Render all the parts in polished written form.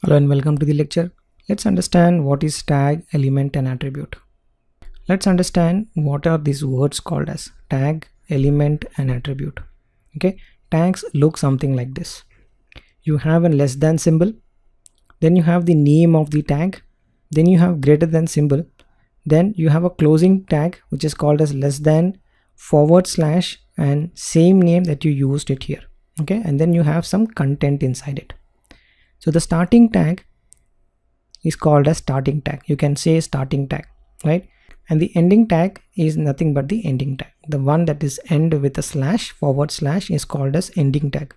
Hello and welcome to the lecture. Let's understand what is tag, element and attribute. Let's understand what are these words called as tag, element and attribute. Okay, tags look something like this. You have a less than symbol, then you have the name of the tag, then you have greater than symbol, then you have a closing tag which is called as less than / and same name that you used it here. Okay, and then you have some content inside it. So the starting tag is called as starting tag. You can say starting tag, right? And the ending tag is nothing but the ending tag. The one that is end with a / is called as ending tag.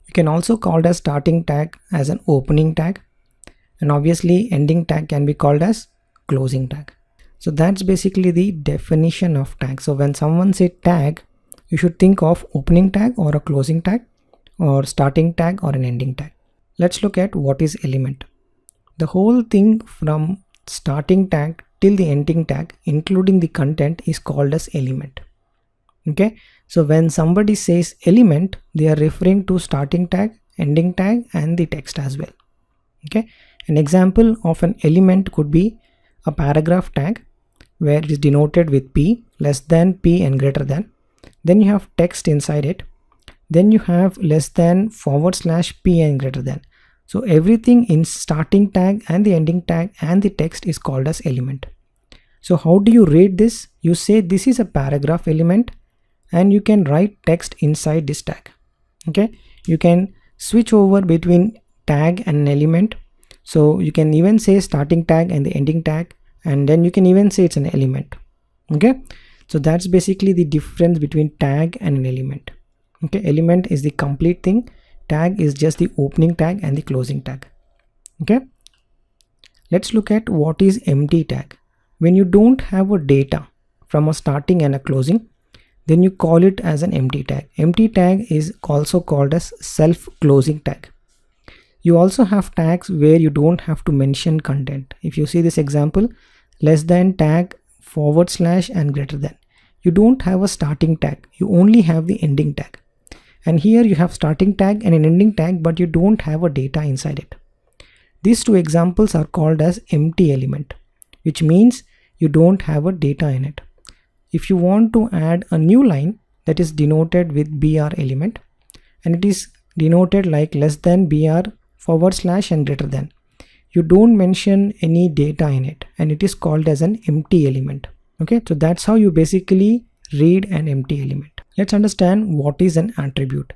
You can also call as starting tag as an opening tag, and obviously ending tag can be called as closing tag. So that's basically the definition of tag. So when someone say tag, you should think of opening tag or a closing tag or starting tag or an ending tag. Let's look at what is element. The whole thing from starting tag till the ending tag, including the content, is called as element. Okay, so when somebody says element, they are referring to starting tag, ending tag and the text as well. Okay, an example of an element could be a paragraph tag where it is denoted with p, less than, p and greater than. Then you have text inside it. Then you have less than / p and greater than. So everything in starting tag and the ending tag and the text is called as element. So how do you read this? You say this is a paragraph element and you can write text inside this tag. Okay, you can switch over between tag and an element. So you can even say starting tag and the ending tag, and then you can even say it's an element. Okay, so that's basically the difference between tag and an element. Okay, element is the complete thing, tag is just the opening tag and the closing tag. Okay, let's look at what is empty tag. When you don't have a data from a starting and a closing, then you call it as an empty tag. Empty tag is also called as self-closing tag. You also have tags where you don't have to mention content. If you see this example, less than tag, / and greater than. You don't have a starting tag, you only have the ending tag. And here you have starting tag and an ending tag, but you don't have a data inside it. These two examples are called as empty element, which means you don't have a data in it. If you want to add a new line that is denoted with br element, and it is denoted like less than br / and greater than, you don't mention any data in it, and it is called as an empty element. Okay, so that's how you basically read an empty element. Let's understand what is an attribute.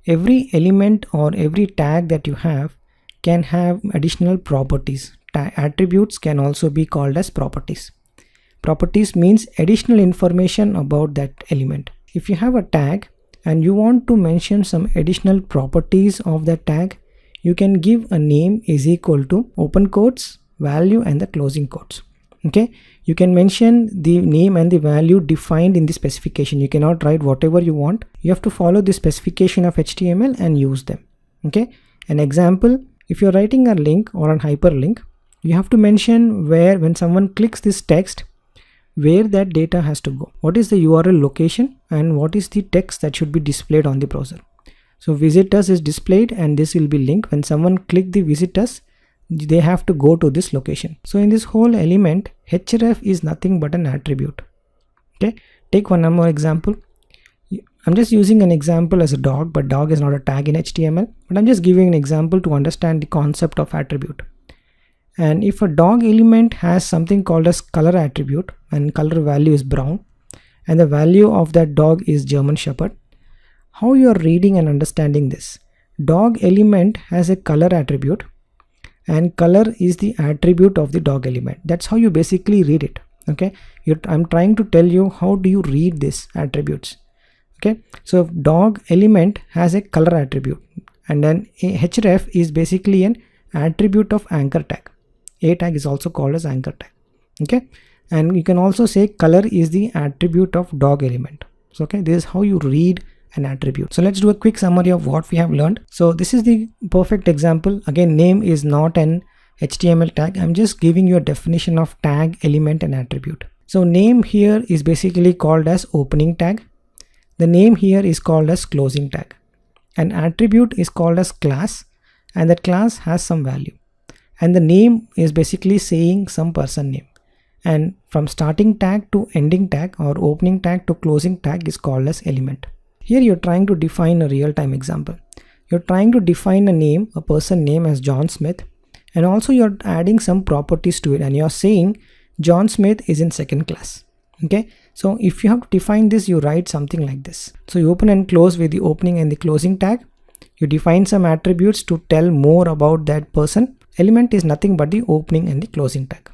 Every element or every tag that you have can have additional properties. Attributes can also be called as properties. Properties means additional information about that element. If you have a tag and you want to mention some additional properties of that tag, you can give a name is equal to open quotes, value and the closing quotes. Okay, you can mention the name and the value defined in the specification. You cannot write whatever you want. You have to follow the specification of HTML and use them. Okay, an example, if you're writing a link or a hyperlink, you have to mention where, when someone clicks this text, where that data has to go. What is the URL location and what is the text that should be displayed on the browser. So visit us is displayed and this will be linked. When someone click the visit us, they have to go to this location. So in this whole element, href is nothing but an attribute. Okay, take one more example. I'm just using an example as a dog, but dog is not a tag in HTML, but I'm just giving an example to understand the concept of attribute. And if a dog element has something called as color attribute and color value is brown and the value of that dog is German Shepherd, how you are reading and understanding this? Dog element has a color attribute and color is the attribute of the dog element. That's how you basically read it. Okay, I'm trying to tell you how do you read these attributes. Okay, so dog element has a color attribute, and then a href is basically an attribute of anchor tag. A tag is also called as anchor tag. Okay, and you can also say color is the attribute of dog element. So okay, this is how you read an attribute. So let's do a quick summary of what we have learned. So this is the perfect example. Again, name is not an HTML tag. I'm just giving you a definition of tag, element and attribute. So name here is basically called as opening tag. The name here is called as closing tag. An attribute is called as class, and that class has some value. and the name is basically saying some person name, and from starting tag to ending tag or opening tag to closing tag is called as element. Here you're trying to define a real-time example. You're trying to define a name, a person name as John Smith, and also you're adding some properties to it, and you're saying John Smith is in second class. Okay, so if you have to define this, you write something like this. So you open and close with the opening and the closing tag. You define some attributes to tell more about that person. Element is nothing but the opening and the closing tag.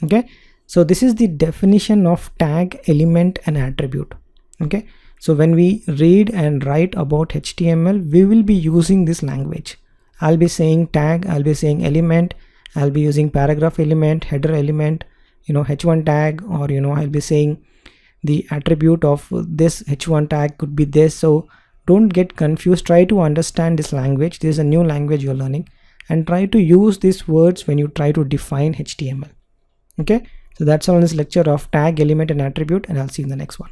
Okay, so this is the definition of tag, element, and attribute. Okay, so when we read and write about HTML, we will be using this language. I'll be saying tag, I'll be saying element, I'll be using paragraph element, header element, h1 tag, or I'll be saying the attribute of this h1 tag could be this. So don't get confused. Try to understand this language. This is a new language you're learning, and try to use these words when you try to define HTML. Okay, so that's all in this lecture of tag, element, and attribute, and I'll see you in the next one.